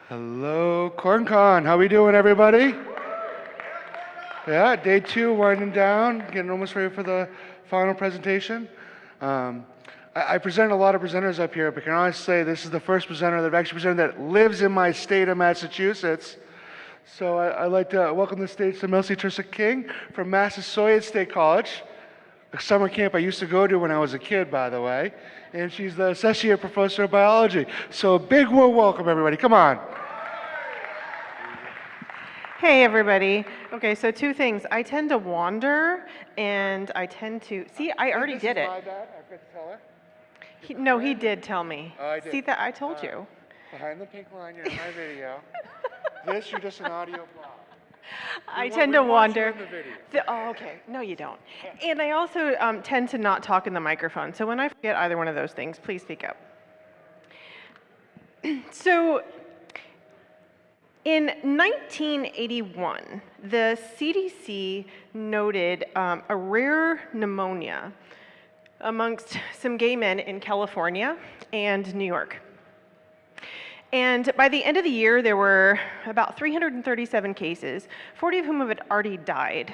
Hello, CornCon. How we doing, everybody? Yeah, day two, winding down, getting almost ready for the final presentation. I presented a lot of presenters up here, but can I honestly say this is the first presenter that I've actually presented that lives in my state of Massachusetts. So I'd like to welcome the stage to Melanie Trecek-King from Massasoit State College, a summer camp I used to go to when I was a kid, by the way. And she's the associate professor of biology. So a big warm welcome, everybody. Come on. Hey everybody. Okay, so two things. I tend to wander and I tend to, see, I already did it. My bad. I forgot to tell her. No, he did tell me. Oh, I did. See that, I told you. Behind the pink line, you're in my video. This, you're just an audio blog. I tend to wander. In the video. Oh, okay. No, you don't. And I also tend to not talk in the microphone. So when I forget either one of those things, please speak up. So in 1981, the CDC noted a rare pneumonia amongst some gay men in California and New York. And by the end of the year, there were about 337 cases, 40 of whom had already died.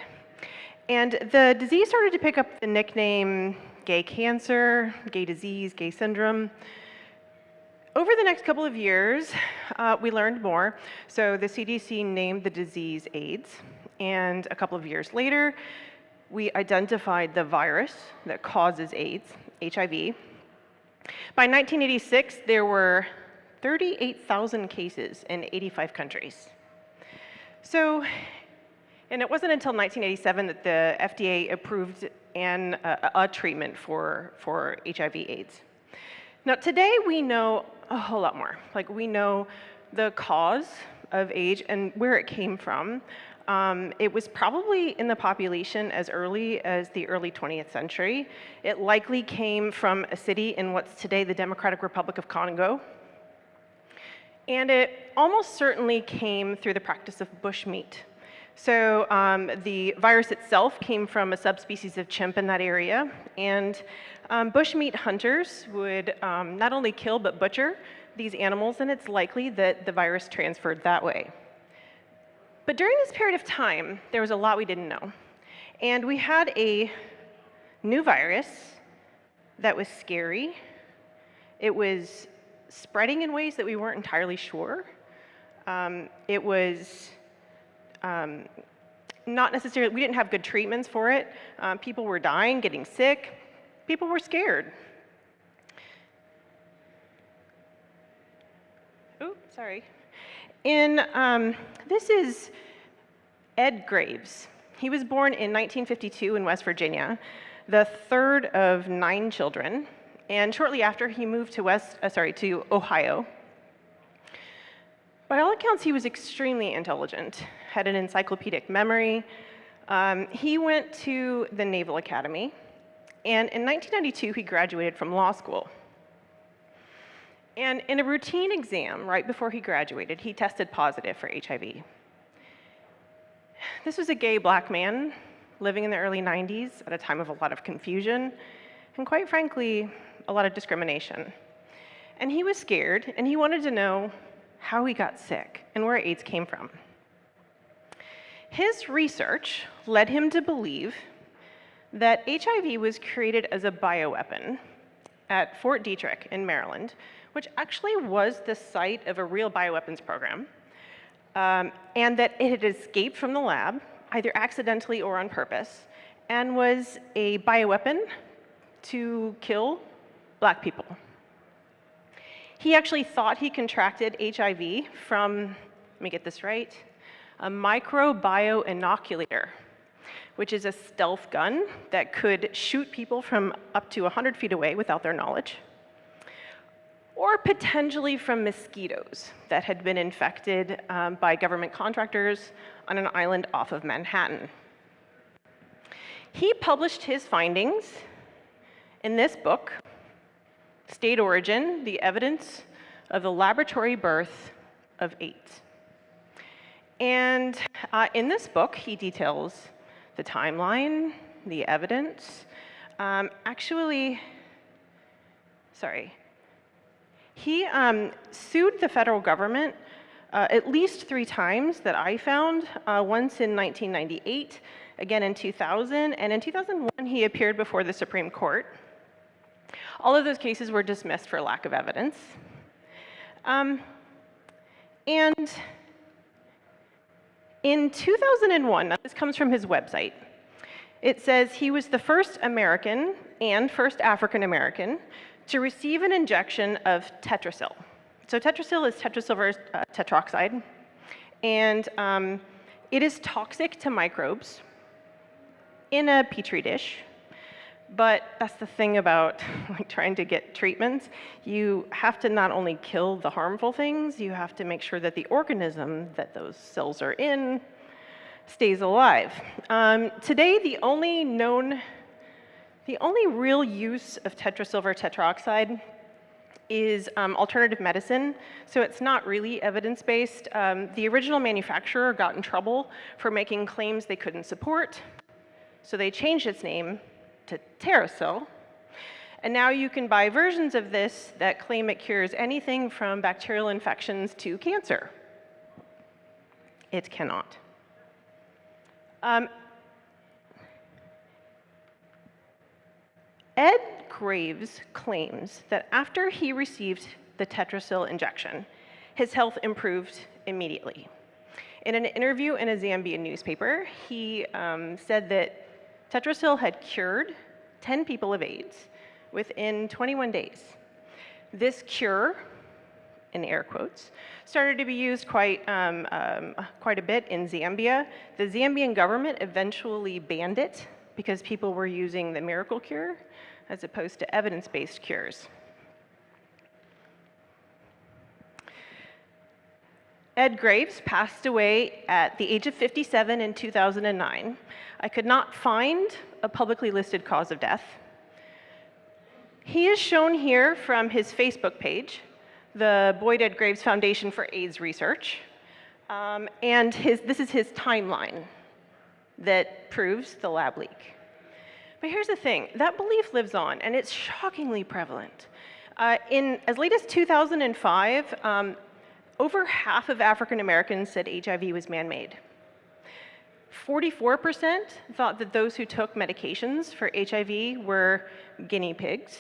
And the disease started to pick up the nickname gay cancer, gay disease, gay syndrome. Over the next couple of years, we learned more. So the CDC named the disease AIDS. And a couple of years later, we identified the virus that causes AIDS, HIV. By 1986, there were 38,000 cases in 85 countries. So, and it wasn't until 1987 that the FDA approved a treatment for HIV/AIDS. Now today we know a whole lot more. Like we know the cause of AIDS and where it came from. It was probably in the population as early as the early 20th century. It likely came from a city in what's today the Democratic Republic of Congo. And it almost certainly came through the practice of bushmeat. So the virus itself came from a subspecies of chimp in that area. And bushmeat hunters would not only kill but butcher these animals, and it's likely that the virus transferred that way. But during this period of time, there was a lot we didn't know. And we had a new virus that was scary. It was spreading in ways that we weren't entirely sure. It was not necessarily, we didn't have good treatments for it. People were dying, getting sick. People were scared. Oh, sorry. This is Ed Graves. He was born in 1952 in West Virginia, the third of 9 children. And shortly after, he moved to Ohio. By all accounts, he was extremely intelligent, had an encyclopedic memory. He went to the Naval Academy, and in 1992, he graduated from law school. And in a routine exam right before he graduated, he tested positive for HIV. This was a gay black man living in the early 90s at a time of a lot of confusion, and quite frankly, a lot of discrimination. And he was scared, and he wanted to know how he got sick and where AIDS came from. His research led him to believe that HIV was created as a bioweapon at Fort Detrick in Maryland, which actually was the site of a real bioweapons program, and that it had escaped from the lab, either accidentally or on purpose, and was a bioweapon to kill black people. He actually thought he contracted HIV from, let me get this right, a microbio-inoculator, which is a stealth gun that could shoot people from up to 100 feet away without their knowledge, or potentially from mosquitoes that had been infected by government contractors on an island off of Manhattan. He published his findings in this book, State Origin, The Evidence of the Laboratory Birth of AIDS. And in this book, he details the timeline, the evidence. He sued the federal government at least 3 times that I found, once in 1998, again in 2000, and in 2001 he appeared before the Supreme Court. All of those cases were dismissed for lack of evidence. And in 2001, now this comes from his website, it says he was the first American and first African American to receive an injection of Tetrasil. So Tetrasil is tetrasilver tetroxide, and it is toxic to microbes in a petri dish. But that's the thing about trying to get treatments. You have to not only kill the harmful things, you have to make sure that the organism that those cells are in stays alive. Today, the only real use of tetrasilver tetroxide is alternative medicine, so it's not really evidence-based. The original manufacturer got in trouble for making claims they couldn't support, so they changed its name to Terrasil, and now you can buy versions of this that claim it cures anything from bacterial infections to cancer. It cannot. Ed Graves claims that after he received the Tetrasil injection, his health improved immediately. In an interview in a Zambian newspaper, he said that Tetrasil had cured 10 people of AIDS within 21 days. This cure, in air quotes, started to be used quite a bit in Zambia. The Zambian government eventually banned it because people were using the miracle cure as opposed to evidence-based cures. Ed Graves passed away at the age of 57 in 2009. I could not find a publicly listed cause of death. He is shown here from his Facebook page, the Boyd Ed Graves Foundation for AIDS Research, and this is his timeline that proves the lab leak. But here's the thing, that belief lives on, and it's shockingly prevalent. In as late as 2005, over half of African Americans said HIV was man-made. 44% thought that those who took medications for HIV were guinea pigs,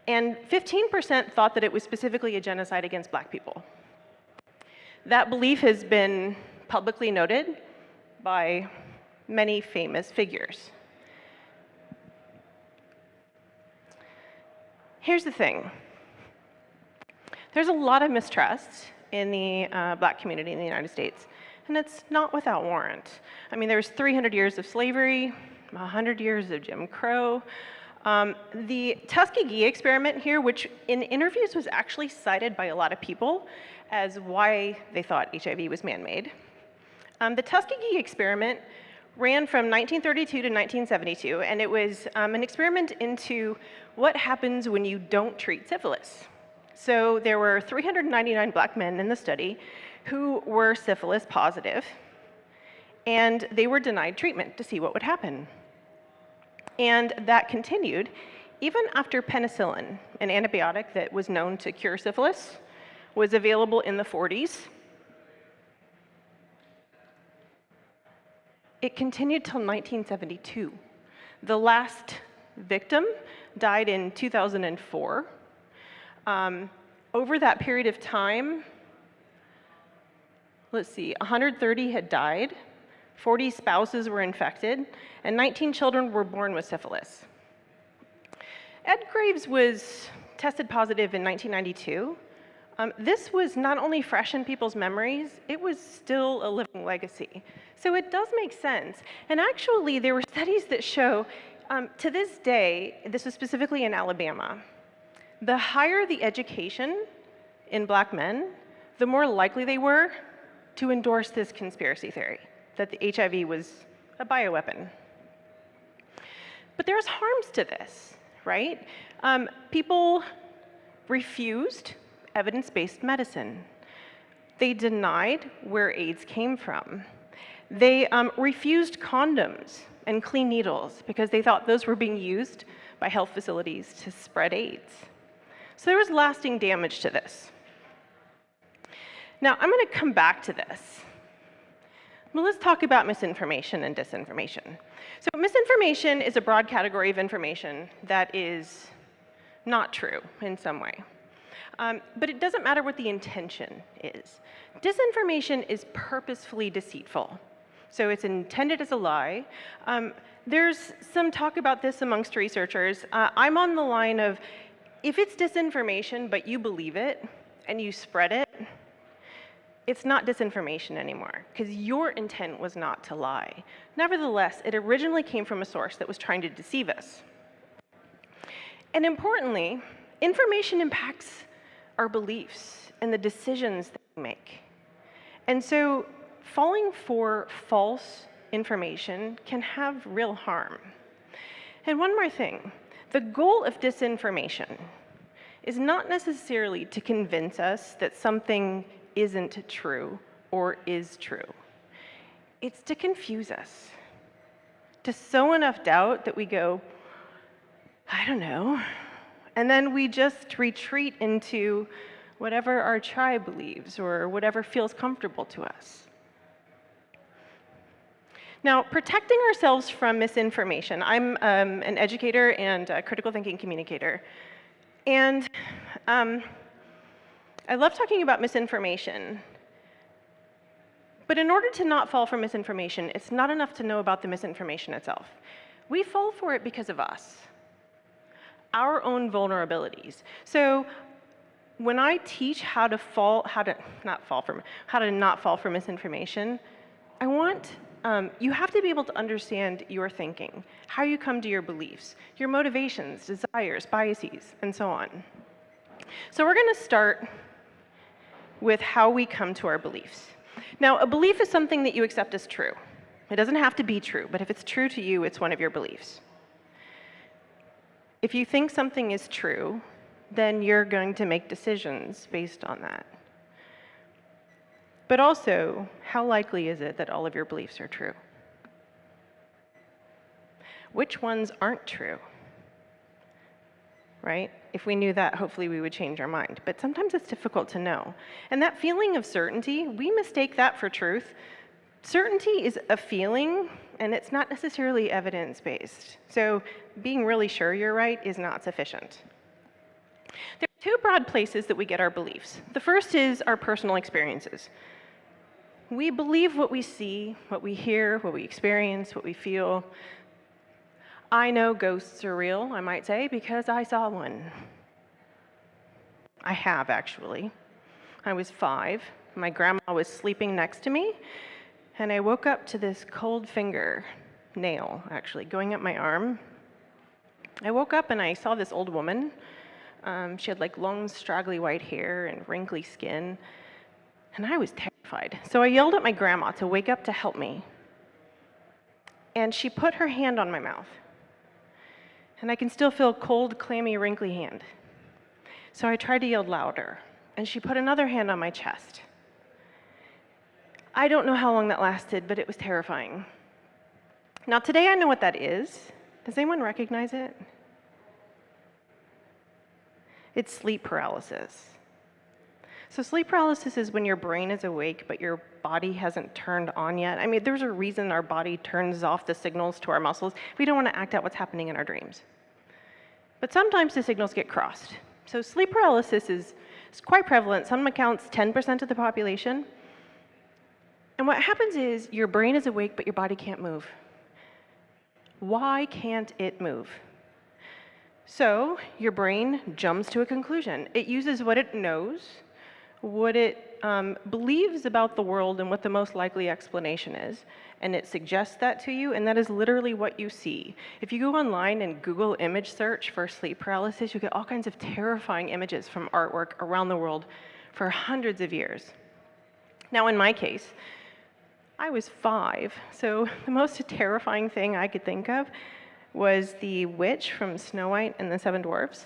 and 15% thought that it was specifically a genocide against Black people. That belief has been publicly noted by many famous figures. Here's the thing. There's a lot of mistrust in the Black community in the United States, and it's not without warrant. I mean, there's 300 years of slavery, 100 years of Jim Crow. The Tuskegee experiment here, which in interviews was actually cited by a lot of people as why they thought HIV was man-made. The Tuskegee experiment ran from 1932 to 1972, and it was an experiment into what happens when you don't treat syphilis. So there were 399 Black men in the study who were syphilis positive, and they were denied treatment to see what would happen. And that continued even after penicillin, an antibiotic that was known to cure syphilis, was available in the 40s. It continued till 1972. The last victim died in 2004. Over that period of time, let's see, 130 had died, 40 spouses were infected, and 19 children were born with syphilis. Ed Graves was tested positive in 1992. This was not only fresh in people's memories, it was still a living legacy. So it does make sense. And actually, there were studies that show, to this day, this was specifically in Alabama, the higher the education in Black men, the more likely they were to endorse this conspiracy theory, that the HIV was a bioweapon. But there's harms to this, right? People refused evidence-based medicine. They denied where AIDS came from. They refused condoms and clean needles because they thought those were being used by health facilities to spread AIDS. So there was lasting damage to this. Now, I'm going to come back to this. Well, let's talk about misinformation and disinformation. So misinformation is a broad category of information that is not true in some way. But it doesn't matter what the intention is. Disinformation is purposefully deceitful. So it's intended as a lie. There's some talk about this amongst researchers. I'm on the line of, if it's disinformation, but you believe it, and you spread it, it's not disinformation anymore, because your intent was not to lie. Nevertheless, it originally came from a source that was trying to deceive us. And importantly, information impacts our beliefs and the decisions that we make. And so falling for false information can have real harm. And one more thing, the goal of disinformation is not necessarily to convince us that something isn't true or is true. It's to confuse us, to sow enough doubt that we go, I don't know, and then we just retreat into whatever our tribe believes or whatever feels comfortable to us. Now, protecting ourselves from misinformation. I'm an educator and a critical thinking communicator. And I love talking about misinformation. But in order to not fall for misinformation, it's not enough to know about the misinformation itself. We fall for it because of us, our own vulnerabilities. So when I teach how to not fall for misinformation, I want you have to be able to understand your thinking, how you come to your beliefs, your motivations, desires, biases, and so on. So we're going to start with how we come to our beliefs. Now, a belief is something that you accept as true. It doesn't have to be true, but if it's true to you, it's one of your beliefs. If you think something is true, then you're going to make decisions based on that. But also, how likely is it that all of your beliefs are true? Which ones aren't true? Right? If we knew that, hopefully we would change our mind. But sometimes it's difficult to know. And that feeling of certainty, we mistake that for truth. Certainty is a feeling, and it's not necessarily evidence-based. So being really sure you're right is not sufficient. There are two broad places that we get our beliefs. The first is our personal experiences. We believe what we see, what we hear, what we experience, what we feel. I know ghosts are real, I might say, because I saw one. I have, actually. I was 5. My grandma was sleeping next to me, and I woke up to this cold nail, actually, going up my arm. I woke up and I saw this old woman. She had like long, straggly white hair and wrinkly skin, and I was terrified. So I yelled at my grandma to wake up to help me. And she put her hand on my mouth. And I can still feel cold, clammy, wrinkly hand. So I tried to yell louder, and she put another hand on my chest. I don't know how long that lasted, but it was terrifying. Now today I know what that is. Does anyone recognize it? It's sleep paralysis. So sleep paralysis is when your brain is awake, but your body hasn't turned on yet. I mean, there's a reason our body turns off the signals to our muscles. We don't want to act out what's happening in our dreams. But sometimes the signals get crossed. So sleep paralysis is quite prevalent. Some accounts 10% of the population. And what happens is your brain is awake, but your body can't move. Why can't it move? So your brain jumps to a conclusion. It uses what it knows, what it believes about the world and what the most likely explanation is, and it suggests that to you, and that is literally what you see. If you go online and Google image search for sleep paralysis, you get all kinds of terrifying images from artwork around the world for hundreds of years. Now, in my case, I was 5, so the most terrifying thing I could think of was the witch from Snow White and the Seven Dwarfs.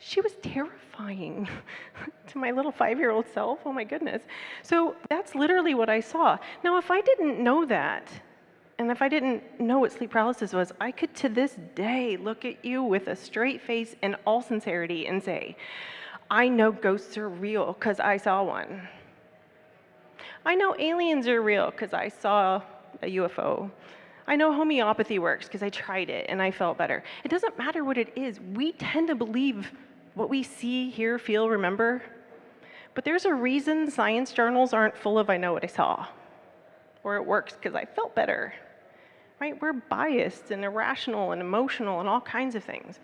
She was terrifying to my little 5-year-old self. Oh my goodness. So that's literally what I saw. Now, if I didn't know that, and if I didn't know what sleep paralysis was, I could to this day look at you with a straight face and all sincerity and say, I know ghosts are real because I saw one. I know aliens are real because I saw a UFO. I know homeopathy works because I tried it and I felt better. It doesn't matter what it is. We tend to believe what we see, hear, feel, remember. But there's a reason science journals aren't full of "I know what I saw," or "it works because I felt better." Right? We're biased and irrational and emotional and all kinds of things.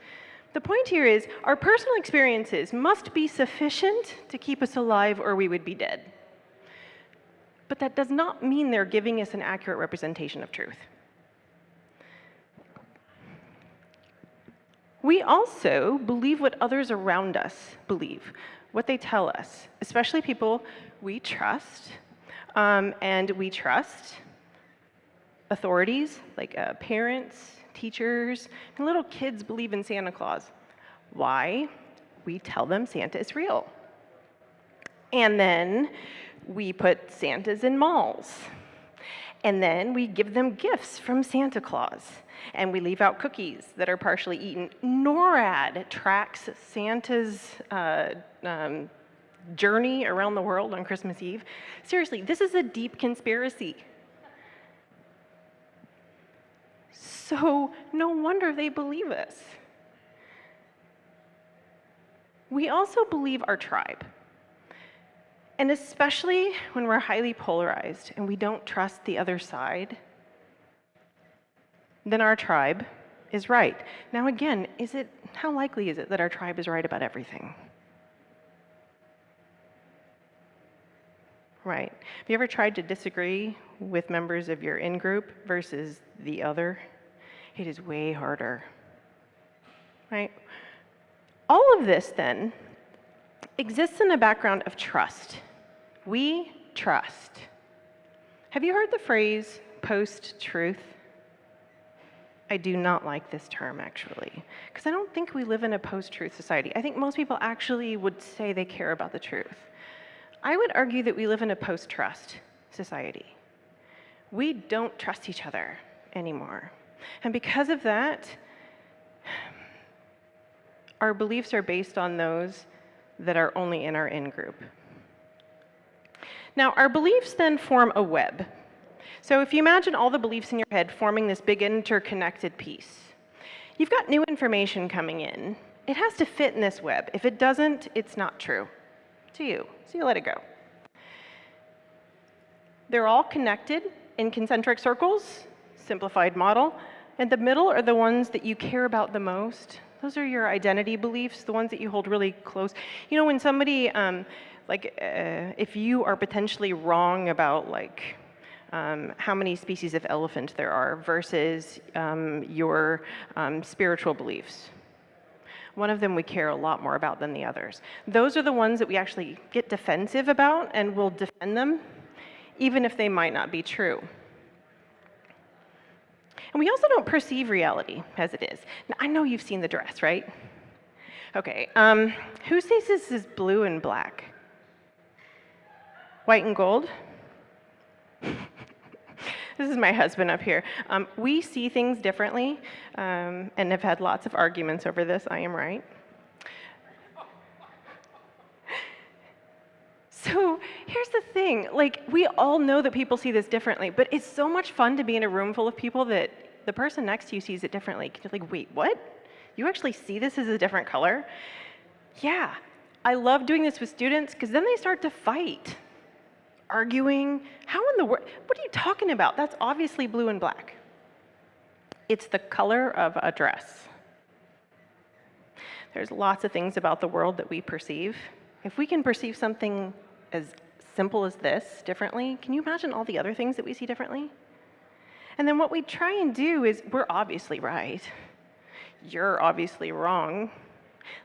The point here is our personal experiences must be sufficient to keep us alive or we would be dead. But that does not mean they're giving us an accurate representation of truth. We also believe what others around us believe, what they tell us, especially people we trust, and we trust authorities like parents, teachers, and little kids believe in Santa Claus. Why? We tell them Santa is real. And then we put Santas in malls. And then we give them gifts from Santa Claus. And we leave out cookies that are partially eaten. NORAD tracks Santa's journey around the world on Christmas Eve. Seriously, this is a deep conspiracy. So no wonder they believe us. We also believe our tribe. And especially when we're highly polarized and we don't trust the other side, then our tribe is right. Now again, how likely is it that our tribe is right about everything? Right. Have you ever tried to disagree with members of your in-group versus the other? It is way harder. Right? All of this, then, exists in a background of trust. We trust. Have you heard the phrase post-truth? I do not like this term, actually, because I don't think we live in a post-truth society. I think most people actually would say they care about the truth. I would argue that we live in a post-trust society. We don't trust each other anymore. And because of that, our beliefs are based on those that are only in our in-group. Now, our beliefs then form a web. So if you imagine all the beliefs in your head forming this big interconnected piece, you've got new information coming in. It has to fit in this web. If it doesn't, it's not true to you, so you let it go. They're all connected in concentric circles, simplified model, and the middle are the ones that you care about the most. Those are your identity beliefs, the ones that you hold really close. You know, when somebody, if you are potentially wrong about how many species of elephant there are versus your spiritual beliefs. One of them we care a lot more about than the others. Those are the ones that we actually get defensive about and will defend them, even if they might not be true. And we also don't perceive reality as it is. Now, I know you've seen the dress, right? Okay, who says this is blue and black? White and gold? This is my husband up here. We see things differently and have had lots of arguments over this, I am right. So here's the thing, we all know that people see this differently, but it's so much fun to be in a room full of people that the person next to you sees it differently. You're like, wait, what? You actually see this as a different color? Yeah, I love doing this with students because then they start to fight. Arguing, how in the world, what are you talking about? That's obviously blue and black. It's the color of a dress. There's lots of things about the world that we perceive. If we can perceive something as simple as this differently, can you imagine all the other things that we see differently? And then what we try and do is, we're obviously right. You're obviously wrong.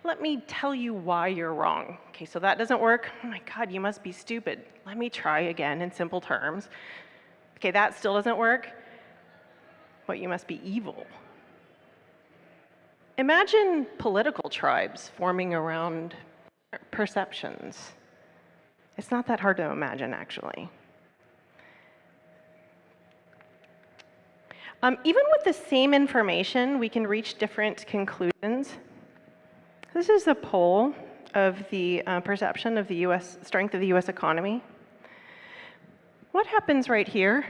Let me tell you why you're wrong. Okay, so that doesn't work. Oh my God, you must be stupid. Let me try again in simple terms. Okay, that still doesn't work. Well, you must be evil. Imagine political tribes forming around perceptions. It's not that hard to imagine, actually. Even with the same information, we can reach different conclusions. This is a poll of the perception of the US, strength of the US economy. What happens right here?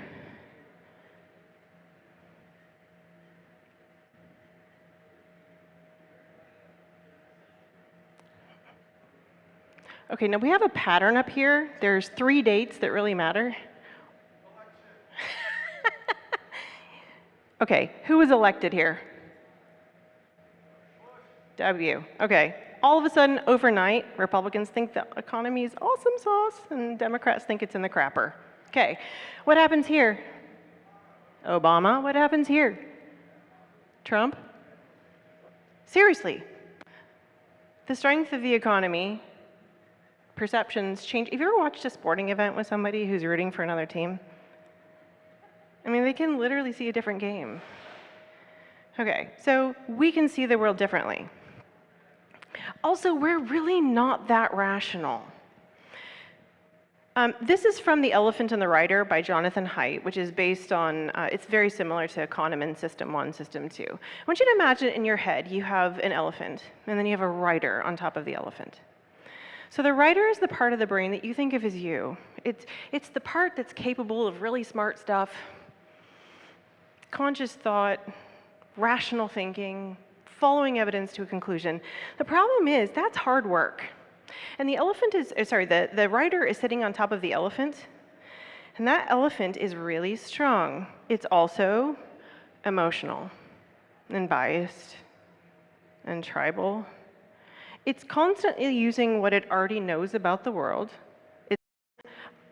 Okay, now we have a pattern up here. There's 3 dates that really matter. Okay, who was elected here? W. Okay. All of a sudden, overnight, Republicans think the economy is awesome sauce, and Democrats think it's in the crapper. Okay. What happens here? Obama. What happens here? Trump? Seriously. The strength of the economy, perceptions change. Have you ever watched a sporting event with somebody who's rooting for another team? I mean, they can literally see a different game. Okay, so we can see the world differently. Also, we're really not that rational. This is from The Elephant and the Rider by Jonathan Haidt, which is based on, it's very similar to Kahneman's System 1, System 2. I want you to imagine in your head you have an elephant, and then you have a rider on top of the elephant. So the rider is the part of the brain that you think of as you. It's the part that's capable of really smart stuff, conscious thought, rational thinking, following evidence to a conclusion. The problem is that's hard work. And the elephant is, the rider is sitting on top of the elephant, and that elephant is really strong. It's also emotional and biased and tribal. It's constantly using what it already knows about the world.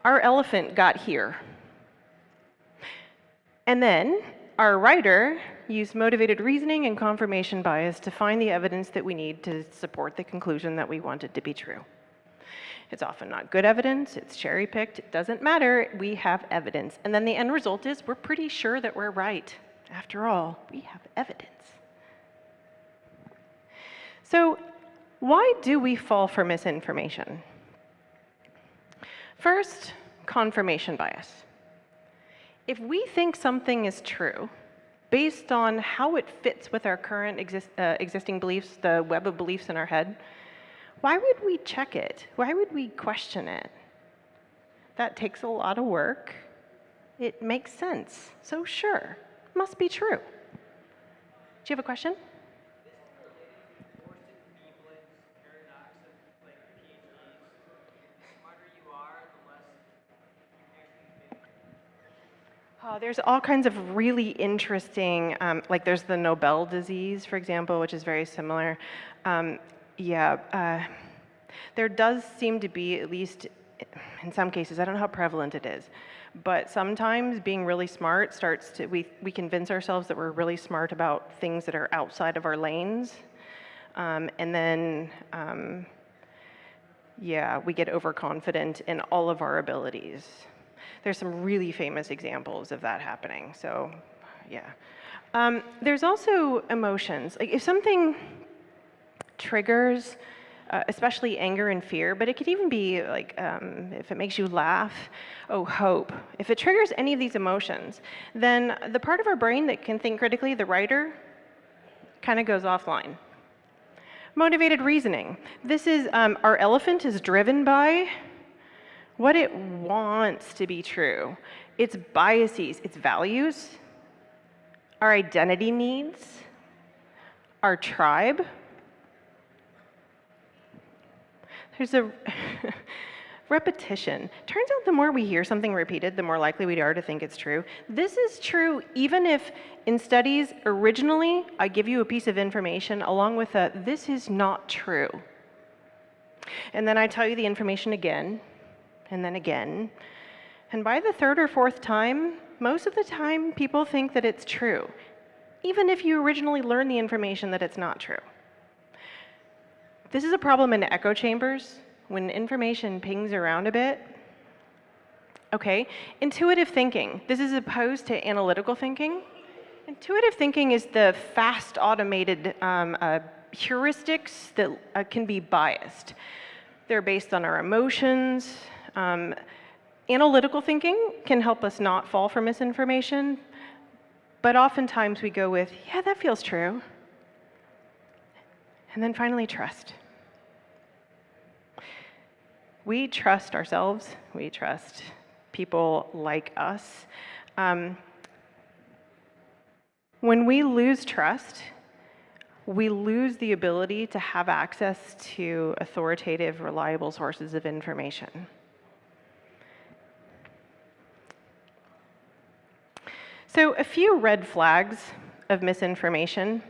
Our elephant got here. And then our rider used motivated reasoning and confirmation bias to find the evidence that we need to support the conclusion that we wanted to be true. It's often not good evidence, it's cherry-picked, it doesn't matter, we have evidence. And then the end result is we're pretty sure that we're right. After all, we have evidence. So why do we fall for misinformation? First, confirmation bias. If we think something is true, based on how it fits with our current existing beliefs, the web of beliefs in our head, why would we check it? Why would we question it? That takes a lot of work. It makes sense. So sure, must be true. Do you have a question? Oh, there's all kinds of really interesting, like there's the Nobel disease, for example, which is very similar. There does seem to be, at least in some cases, I don't know how prevalent it is, but sometimes being really smart starts to, we convince ourselves that we're really smart about things that are outside of our lanes. And then, we get overconfident in all of our abilities. There's some really famous examples of that happening, so yeah. There's also emotions. Like if something triggers, especially anger and fear, but it could even be like if it makes you laugh, hope. If it triggers any of these emotions, then the part of our brain that can think critically, the rider, kind of goes offline. Motivated reasoning. This is, our elephant is driven by what it wants to be true, its biases, its values, our identity needs, our tribe. There's a repetition. Turns out the more we hear something repeated, the more likely we are to think it's true. This is true even if in studies originally I give you a piece of information along with a this is not true. And then I tell you the information again, and then again. And by the third or fourth time, most of the time people think that it's true, even if you originally learned the information that it's not true. This is a problem in echo chambers when information pings around a bit. Okay, intuitive thinking. This is opposed to analytical thinking. Intuitive thinking is the fast automated heuristics that can be biased. They're based on our emotions. Analytical thinking can help us not fall for misinformation, but oftentimes we go with, yeah, that feels true. And then finally, trust. We trust ourselves. We trust people like us. When we lose trust, we lose the ability to have access to authoritative, reliable sources of information. So, a few red flags of misinformation.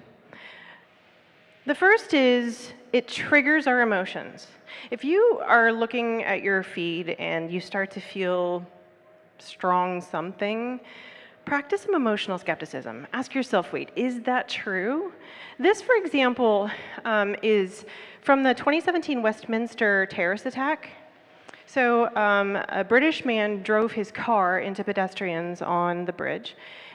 The first is it triggers our emotions. If you are looking at your feed and you start to feel strong something, practice some emotional skepticism. Ask yourself, wait, is that true? This, for example, is from the 2017 Westminster terrorist attack. So a British man drove his car into pedestrians on the bridge,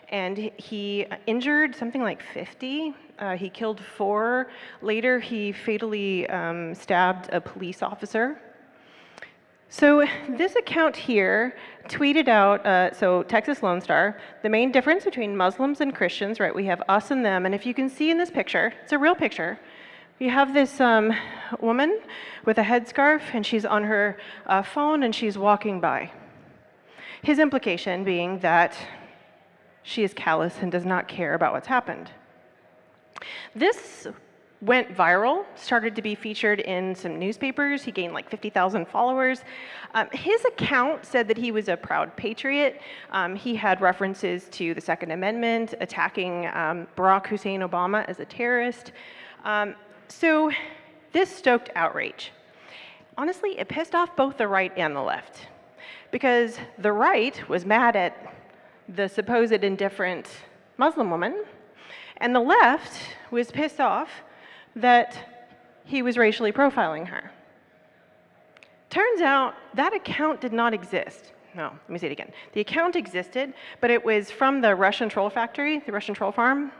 and he injured something like 50. He killed 4. Later, he fatally stabbed a police officer. So this account here tweeted out, so Texas Lone Star, the main difference between Muslims and Christians, right? We have us and them, and if you can see in this picture, it's a real picture. You have this woman with a headscarf, and she's on her phone, and she's walking by. His implication being that she is callous and does not care about what's happened. This went viral, started to be featured in some newspapers. He gained like 50,000 followers. His account said that he was a proud patriot. He had references to the Second Amendment, attacking Barack Hussein Obama as a terrorist. So this stoked outrage. Honestly, it pissed off both the right and the left, because the right was mad at the supposed indifferent Muslim woman, and the left was pissed off that he was racially profiling her. Turns out that account did not exist. No, let me say it again. The account existed, but it was from the Russian troll factory, the Russian troll farm.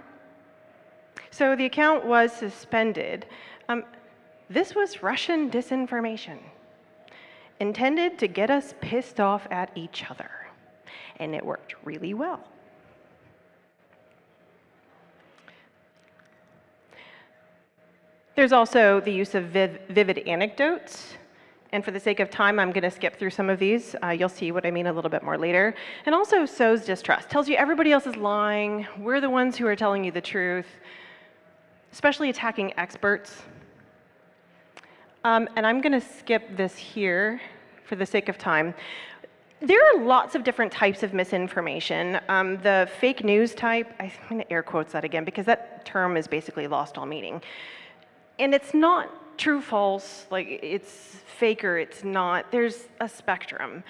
So the account was suspended. This was Russian disinformation, intended to get us pissed off at each other. And it worked really well. There's also the use of vivid anecdotes. And for the sake of time, I'm going to skip through some of these. You'll see what I mean a little bit more later. And also sows distrust. Tells you everybody else is lying. We're the ones who are telling you the truth. Especially attacking experts. And I'm going to skip this here for the sake of time. There are lots of different types of misinformation. The fake news type, I'm going to air quotes that again because that term is basically lost all meaning. And it's not true, false, like it's fake or it's not. There's a spectrum.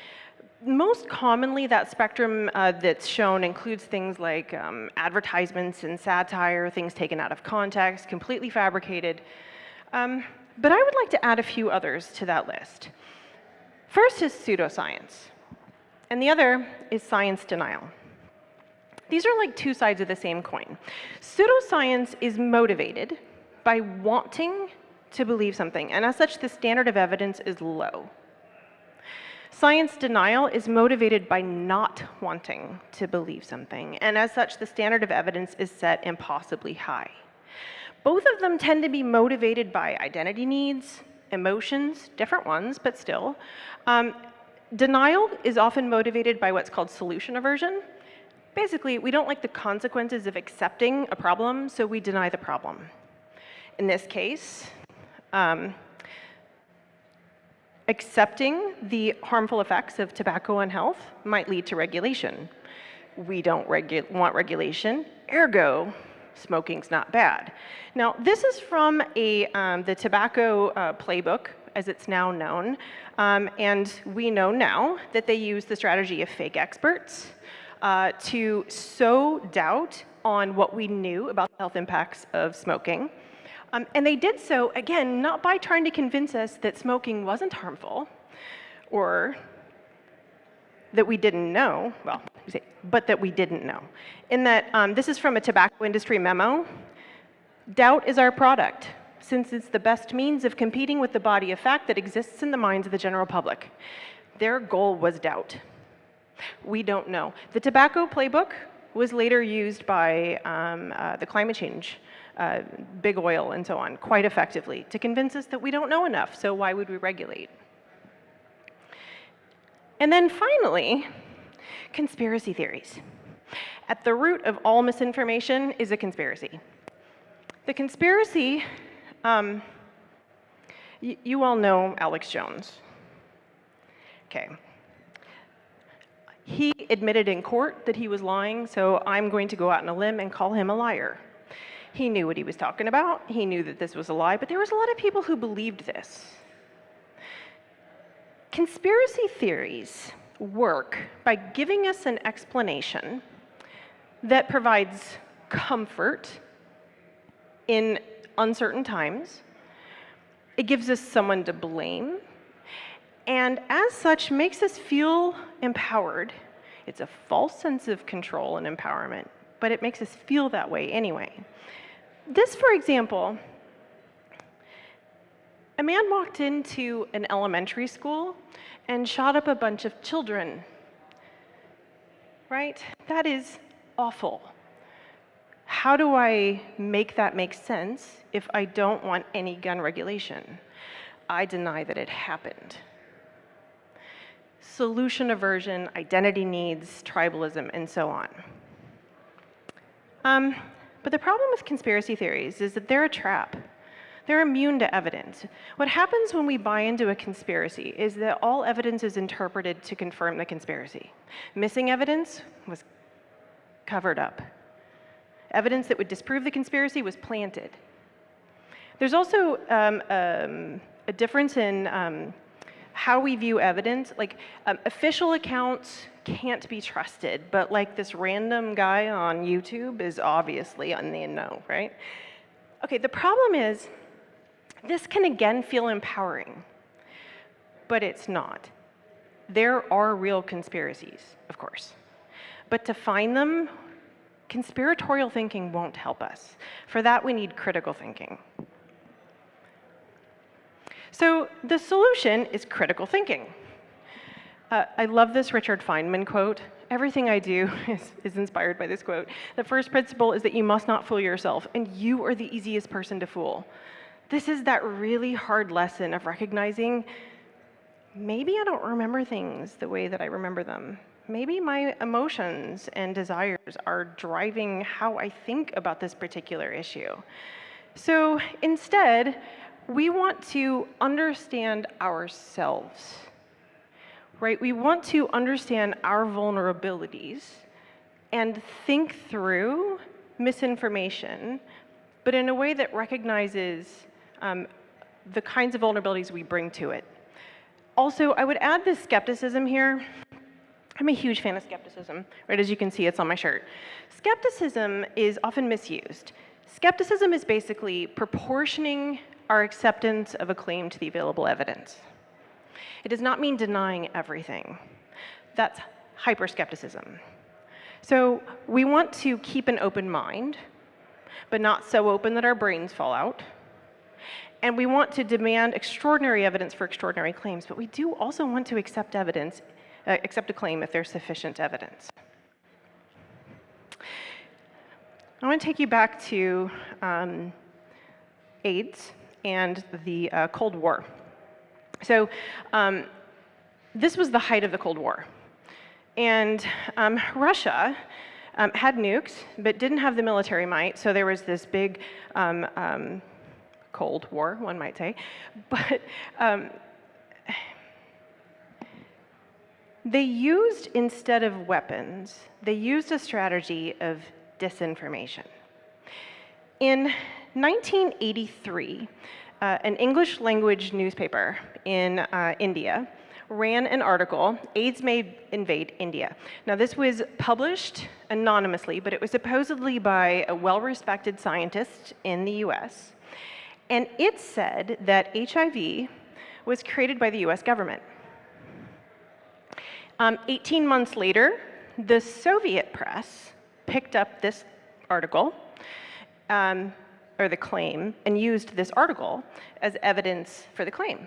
Most commonly, that spectrum that's shown includes things like advertisements and satire, things taken out of context, completely fabricated. But I would like to add a few others to that list. First is pseudoscience, and the other is science denial. These are like two sides of the same coin. Pseudoscience is motivated by wanting to believe something, and as such, the standard of evidence is low. Science denial is motivated by not wanting to believe something, and as such, the standard of evidence is set impossibly high. Both of them tend to be motivated by identity needs, emotions, different ones, but still. Denial is often motivated by what's called solution aversion. Basically, we don't like the consequences of accepting a problem, so we deny the problem. In this case, accepting the harmful effects of tobacco on health might lead to regulation. We don't want regulation, ergo, smoking's not bad. Now, this is from the tobacco playbook, as it's now known, and we know now that they use the strategy of fake experts to sow doubt on what we knew about the health impacts of smoking. And they did so, again, not by trying to convince us that smoking wasn't harmful or that we didn't know, well, but that we didn't know. In that, this is from a tobacco industry memo. Doubt is our product, since it's the best means of competing with the body of fact that exists in the minds of the general public. Their goal was doubt. We don't know. The tobacco playbook was later used by the climate change, big oil and so on, quite effectively to convince us that we don't know enough, so why would we regulate? And then finally, conspiracy theories. At the root of all misinformation is a conspiracy. The conspiracy, you all know Alex Jones. Okay. He admitted in court that he was lying, so I'm going to go out on a limb and call him a liar. He knew what he was talking about. He knew that this was a lie, but there was a lot of people who believed this. Conspiracy theories work by giving us an explanation that provides comfort in uncertain times. It gives us someone to blame, and as such makes us feel empowered. It's a false sense of control and empowerment, but it makes us feel that way anyway. This, for example, a man walked into an elementary school and shot up a bunch of children. Right? That is awful. How do I make that make sense if I don't want any gun regulation? I deny that it happened. Solution aversion, identity needs, tribalism, and so on. But the problem with conspiracy theories is that they're a trap. They're immune to evidence. What happens when we buy into a conspiracy is that all evidence is interpreted to confirm the conspiracy. Missing evidence was covered up. Evidence that would disprove the conspiracy was planted. There's also a difference in how we view evidence. Like, official accounts can't be trusted, but like this random guy on YouTube is obviously in the know, right? Okay, the problem is, this can again feel empowering, but it's not. There are real conspiracies, of course, but to find them, conspiratorial thinking won't help us. For that, we need critical thinking. So the solution is critical thinking. I love this Richard Feynman quote. Everything I do is inspired by this quote. The first principle is that you must not fool yourself, and you are the easiest person to fool. This is that really hard lesson of recognizing, maybe I don't remember things the way that I remember them. Maybe my emotions and desires are driving how I think about this particular issue. So instead, we want to understand ourselves, right? We want to understand our vulnerabilities and think through misinformation, but in a way that recognizes the kinds of vulnerabilities we bring to it. Also, I would add this skepticism here. I'm a huge fan of skepticism, right? As you can see, it's on my shirt. Skepticism is often misused. Skepticism is basically proportioning our acceptance of a claim to the available evidence. It does not mean denying everything. That's hyperskepticism. So we want to keep an open mind, but not so open that our brains fall out. And we want to demand extraordinary evidence for extraordinary claims, but we do also want to accept evidence, accept a claim if there's sufficient evidence. I want to take you back to AIDS and the Cold War. So this was the height of the Cold War. And Russia had nukes, but didn't have the military might, so there was this big Cold War, one might say. But they used, instead of weapons, they used a strategy of disinformation. In 1983, an English language newspaper in India ran an article, AIDS May Invade India. Now, this was published anonymously, but it was supposedly by a well-respected scientist in the US. And it said that HIV was created by the US government. 18 months later, the Soviet press picked up this article, or the claim, and used this article as evidence for the claim.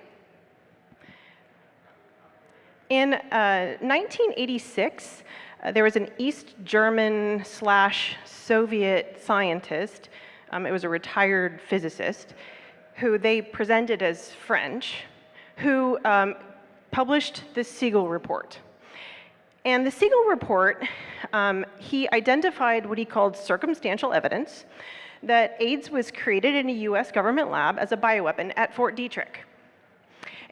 In 1986, there was an East German / Soviet scientist, it was a retired physicist, who they presented as French, who published the Siegel report. And the Siegel report, he identified what he called circumstantial evidence that AIDS was created in a US government lab as a bioweapon at Fort Detrick,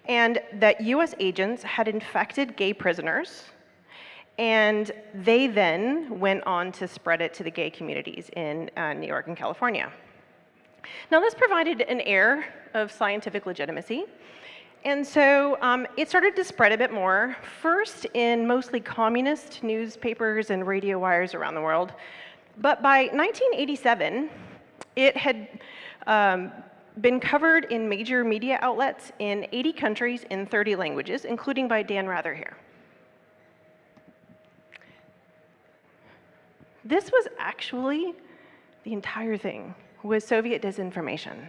and that US agents had infected gay prisoners, and they then went on to spread it to the gay communities in New York and California. Now, this provided an air of scientific legitimacy, and so it started to spread a bit more, first in mostly communist newspapers and radio wires around the world. But by 1987, it had been covered in major media outlets in 80 countries in 30 languages, including by Dan Rather here. This was actually the entire thing, was Soviet disinformation.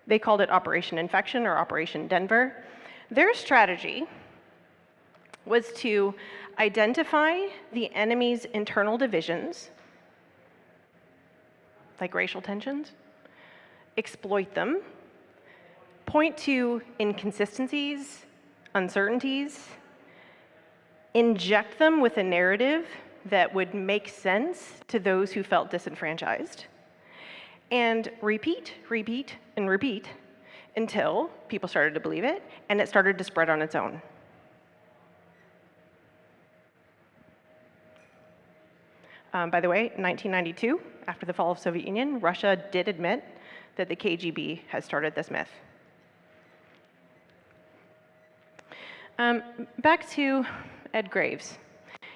They called it Operation Infection or Operation Denver. Their strategy was to identify the enemy's internal divisions, like racial tensions, exploit them, point to inconsistencies, uncertainties, inject them with a narrative that would make sense to those who felt disenfranchised, and repeat, repeat, and repeat until people started to believe it, and it started to spread on its own. By the way, in 1992, after the fall of the Soviet Union, Russia did admit that the KGB had started this myth. Back to Ed Graves.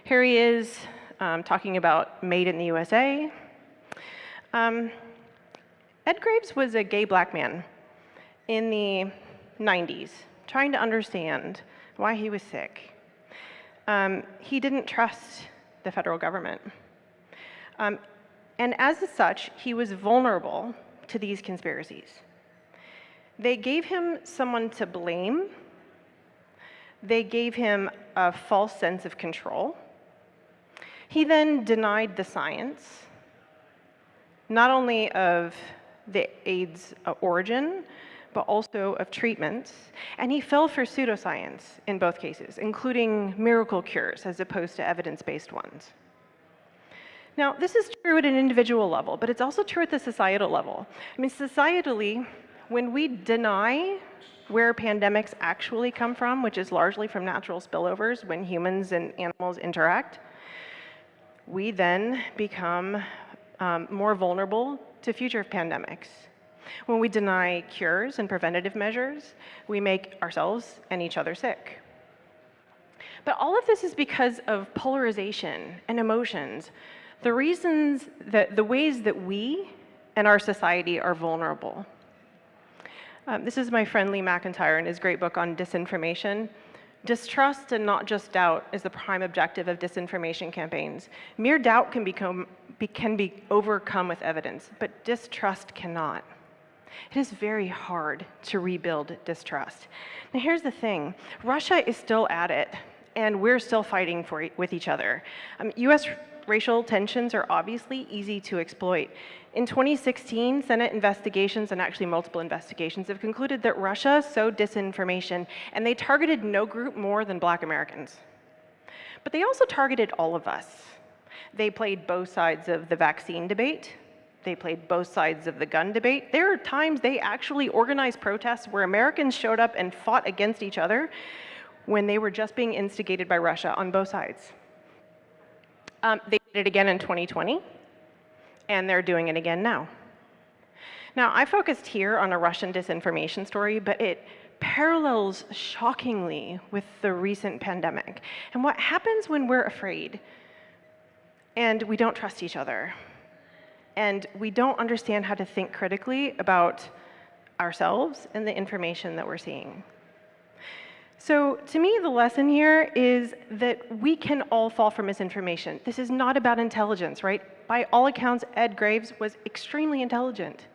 Here he is talking about Made in the USA. Ed Graves was a gay black man in the 90s, trying to understand why he was sick. He didn't trust the federal government. And as such, he was vulnerable to these conspiracies. They gave him someone to blame. They gave him a false sense of control. He then denied the science, not only of the AIDS origin, but also of treatments. And he fell for pseudoscience in both cases, including miracle cures as opposed to evidence-based ones. Now, this is true at an individual level, but it's also true at the societal level. I mean, societally, when we deny where pandemics actually come from, which is largely from natural spillovers when humans and animals interact, we then become more vulnerable to future pandemics. When we deny cures and preventative measures, we make ourselves and each other sick. But all of this is because of polarization and emotions, the ways that we and our society are vulnerable. This is my friend Lee McIntyre in his great book on disinformation. Distrust and not just doubt is the prime objective of disinformation campaigns. Mere doubt can be overcome with evidence, but distrust cannot. It is very hard to rebuild distrust. Now here's the thing, Russia is still at it, and we're still fighting with each other. US racial tensions are obviously easy to exploit. In 2016, Senate investigations, and actually multiple investigations, have concluded that Russia sowed disinformation, and they targeted no group more than Black Americans. But they also targeted all of us. They played both sides of the vaccine debate. They played both sides of the gun debate. There are times they actually organized protests where Americans showed up and fought against each other when they were just being instigated by Russia on both sides. They did it again in 2020, and they're doing it again now. Now, I focused here on a Russian disinformation story, but it parallels shockingly with the recent pandemic. And what happens when we're afraid and we don't trust each other and we don't understand how to think critically about ourselves and the information that we're seeing. So to me, the lesson here is that we can all fall for misinformation. This is not about intelligence, right? By all accounts, Ed Graves was extremely intelligent.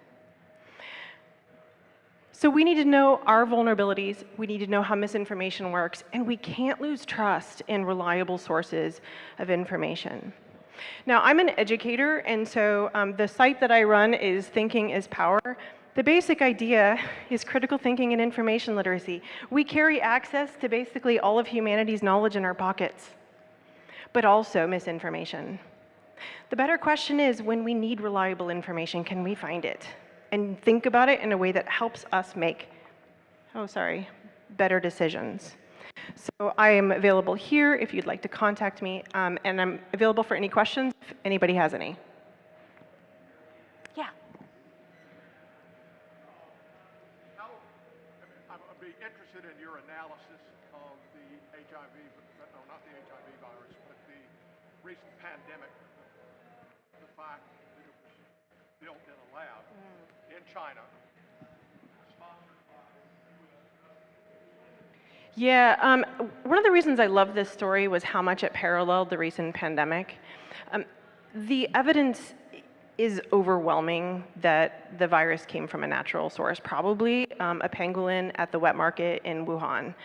So we need to know our vulnerabilities, we need to know how misinformation works, and we can't lose trust in reliable sources of information. Now, I'm an educator, and so the site that I run is Thinking is Power. The basic idea is critical thinking and information literacy. We carry access to basically all of humanity's knowledge in our pockets, but also misinformation. The better question is, when we need reliable information, can we find it? And think about it in a way that helps us make, better decisions. So I am available here if you'd like to contact me, and I'm available for any questions if anybody has any. Yeah. I'd be interested in your analysis of the HIV, no, not the HIV virus, but the recent pandemic, the fact that it was built in a lab in China. Yeah, one of the reasons I love this story was how much it paralleled the recent pandemic. The evidence is overwhelming that the virus came from a natural source, probably a pangolin at the wet market in Wuhan.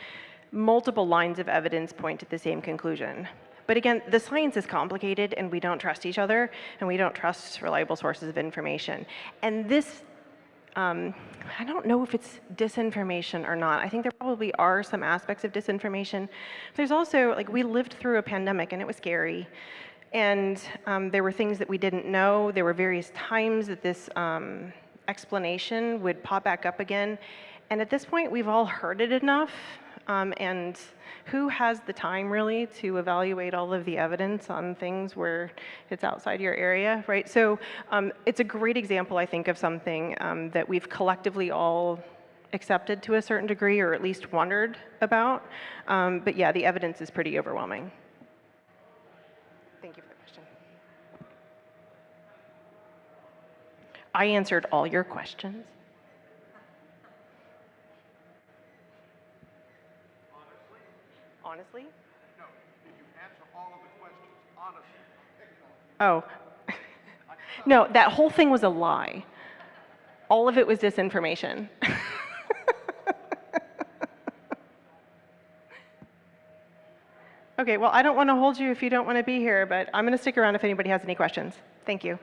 Multiple lines of evidence point to the same conclusion. But again, the science is complicated, and we don't trust each other, and we don't trust reliable sources of information. And this, I don't know if it's disinformation or not. I think there probably are some aspects of disinformation. There's also, like, we lived through a pandemic, and it was scary. And there were things that we didn't know. There were various times that this explanation would pop back up again. And at this point, we've all heard it enough. And who has the time, really, to evaluate all of the evidence on things where it's outside your area, right? So it's a great example, I think, of something that we've collectively all accepted to a certain degree, or at least wondered about. But yeah, the evidence is pretty overwhelming. Thank you for the question. I answered all your questions. Honestly? No, did you answer all of the questions honestly? Oh. No, that whole thing was a lie. All of it was disinformation. Okay, well, I don't want to hold you if you don't want to be here, but I'm going to stick around if anybody has any questions. Thank you.